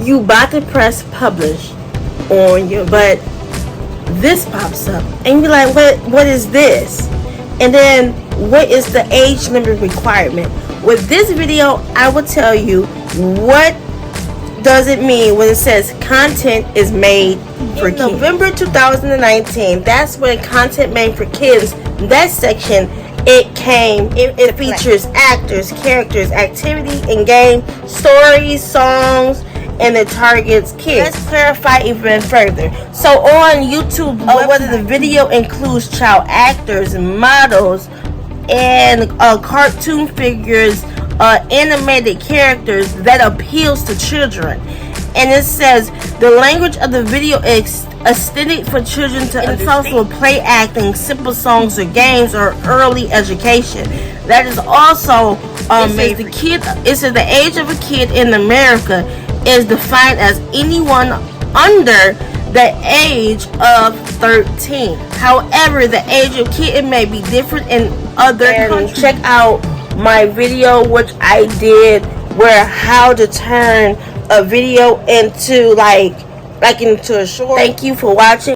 you about to press publish on your, but this pops up and you're like, what is this? And then what is the age limit requirement? With this video, I will tell you what does it mean when it says content is made for kids. November 2019, that's when content made for kids, that section, it features actors, characters, activity in game, stories, songs, and it targets kids. Let's clarify even further. So on YouTube, whether the video includes child actors, models, and cartoon figures, animated characters that appeals to children. And it says the language of the video is extended for children to understand with play acting, simple songs or games, or early education. That is also the kid. It says the age of a kid in America is defined as anyone under the age of 13. However, the age of kid, it may be different in other countries. Check out my video which I did where how to turn a video into like into a short. Thank you for watching.